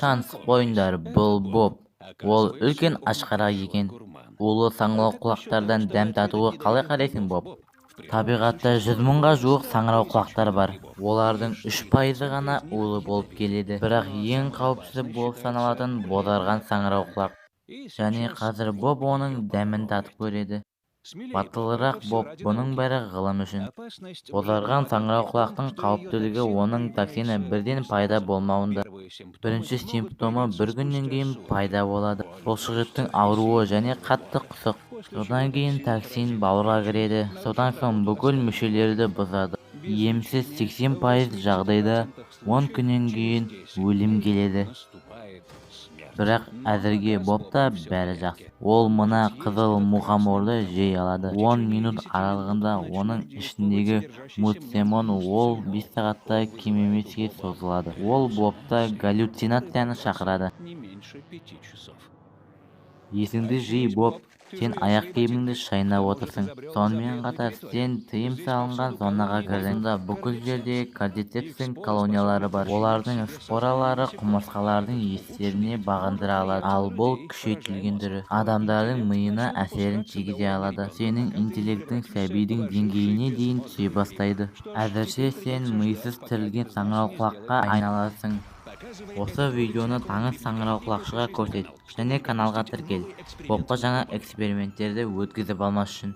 Танысып қойыңдар, бұл Боб. Ол үлкен ашқарақ екен. Улы саңырау құлақтардан дәм татуға қалай қарайсың, Боб? Табиғатта 100 мыңға жуық саңырау құлақтар бар. Олардың 3% ғана улы болып келеді. Бірақ ең қауіпсізі болып саналатын бозарған саңырау құлақ. Және қазір Боб оның дәмін татып көреді. Батылырақ Боб, бұның бәрі ғылым үшін. Бозарған саңырау құлақтың қауіптілігі оның токсині бірден пайда болмауында. Бірінші симптомы бір күннен кейін пайда болады. Бұлшықеттің ауруы және қатты құсық. Содан кейін токсин бауырға кіреді. Содан соң бүкіл мүшелерді бұзады. Емсіз 80% жағдайда 10 күннен кейін өлім келеді. Бірақ әзірге Бобта бәрі жақсы. Ол мына қызыл мухоморды жей алады. 10 минут аралығында оның ішіндегі муцимон ол 5 сағатта кем емеске созылады. Ол Бобта галлюцинацияны шақырады. Есіңді жи, Боб. Сен аяқ киіміңді шайнап отырсың. Сонымен қатар сен тыйым салынған зонаға кірдің. Бүкіл жерде кардицепстің колониялары бар. Олардың споралары құмырсқалардың естеріне бағындыра алады. Ал бұл күшейтілген түрі адамдардың миына әсерін тигізе алады. Сенің интеллектің сәбидің деңгейіне дейін түсе бастайды. Әзірше сен мисыз тірілген саңырау құлаққа айналасың. Осы видеоны таныс саңырау құлақшыға көрсет және каналға тіркел. Бобқа жаңа эксперименттерді өткізіп алмас үшін.